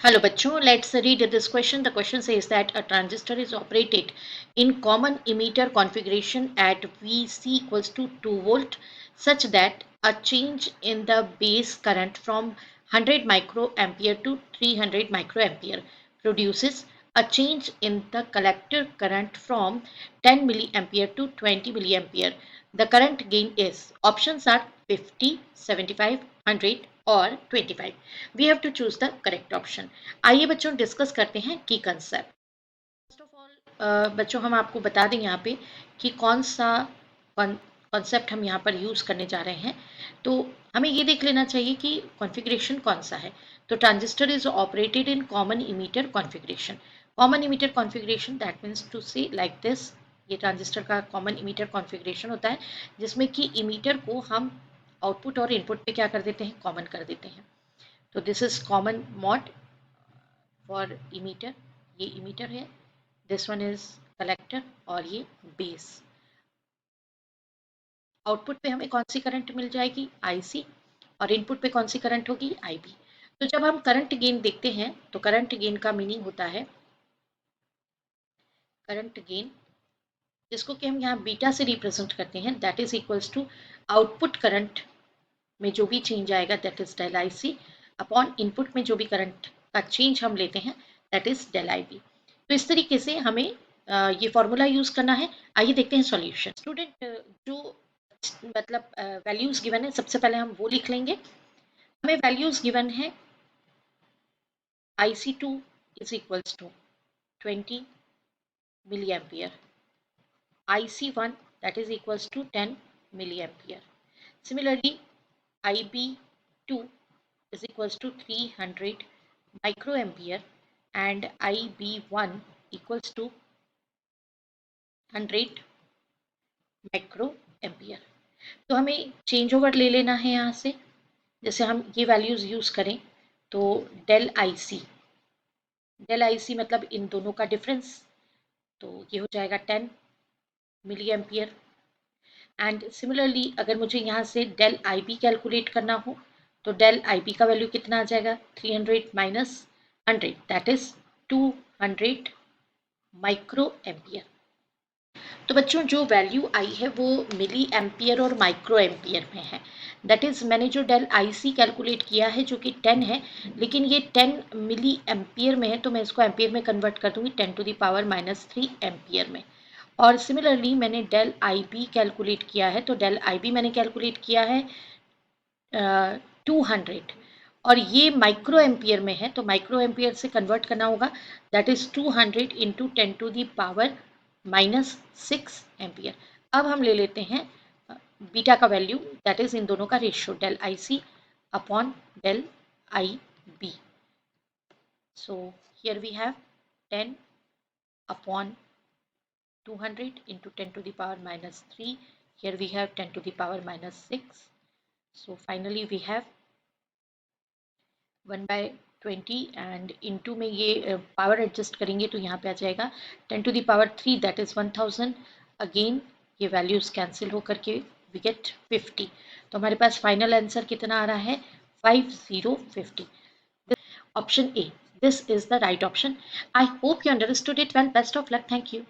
Hello bachcho, let's read this question. The question says that a transistor is operated in common emitter configuration at Vc equals to 2 volt such that a change in the base current from 100 microampere to 300 microampere produces a change in the collector current from 10 milliampere to 20 milliampere. The current gain is, options are 50, 75, 100 और 25. We have to choose the correct option. आइए बच्चों discuss करते हैं की concept. First of all बच्चों हम आपको बता दें यहाँ पे कि कौन सा कॉन्सेप्ट हम यहाँ पर यूज़ करने जा रहे हैं. तो हमें ये देख लेना चाहिए कि कॉन्फ़िगरेशन कौन सा है. तो transistor is operated in common emitter configuration. Common emitter configuration that means to say like this. ये ट्रांजिस्टर का कॉमन इमीटर कॉन्फ़िगरेशन होता है जिसमें कि इमीटर को हम आउटपुट और इनपुट पे क्या कर देते हैं, कॉमन कर देते हैं. तो this is common mode for emitter. ये इमीटर है, दिस वन इज कलेक्टर और ये बेस. आउटपुट पे हमें कौन सी करंट मिल जाएगी, आईसी, और इनपुट पे कौन सी करंट होगी, आईबी. तो जब हम करंट गेन देखते हैं तो करंट गेन का मीनिंग होता है करंट गेन जिसको कि हम यहाँ बीटा से रिप्रेजेंट करते हैं, that is equals to output current में जो भी चेंज आएगा that is del I C upon input में जो भी करंट का चेंज हम लेते हैं that is del I B. तो इस तरीके से हमें ये फॉर्मूला यूज करना है. आइए देखते हैं सॉल्यूशन. स्टूडेंट जो मतलब वैल्यूज गिवन है सबसे पहले हम वो लिख लेंगे. हमें वैल्यूज गिवन है IC2 is equals to 20 milliampere, IC1 that is equals to 10 milliampere. Similarly, IB2 is equals to 300 microampere and IB1 equals to 100 microampere. तो हमें चेंज ओवर ले लेना है यहाँ से. जैसे हम ये वैल्यूज यूज करें तो डेल आई सी मतलब इन दोनों का डिफरेंस, तो ये हो जाएगा 10 मिली एम्पियर. एंड सिमिलरली अगर मुझे यहाँ से डेल आई बी कैलकुलेट करना हो तो डेल आई बी का वैल्यू कितना आ जाएगा, 300 minus 100 that is 200 micro ampere. तो बच्चों जो वैल्यू आई है वो मिली एम्पियर और माइक्रो एम्पियर में है. दैट इज मैंने जो डेल आई सी कैलकुलेट किया है जो कि 10 है, लेकिन ये 10 मिली एम्पियर में है तो मैं इसको एम्पियर में कन्वर्ट कर दूंगी 10 टू द पावर -3 एम्पियर में. और सिमिलरली मैंने डेल आई बी कैलकुलेट किया है तो डेल आई बी मैंने कैलकुलेट किया है 200 और ये माइक्रो एम्पियर में है तो माइक्रो एम्पियर से कन्वर्ट करना होगा that is 200 into 10 to the power -6 ampere. अब हम ले लेते हैं बीटा का वैल्यू दैट इज इन दोनों का ratio del I C upon del I B. So here we have 10 upon 200 into 10 to the power -3. Here we have 10 to the power -6. So finally we have 1 by 20 and into में ये power adjust करेंगे तो यहाँ पे आ जाएगा 10 to the power 3 that is 1000. Again ये values cancel होकर के we get 50. तो हमारे पास फाइनल आंसर कितना आ रहा है, 5050. Option A, this is the right option. I hope you understood it well. Best of luck. Thank you.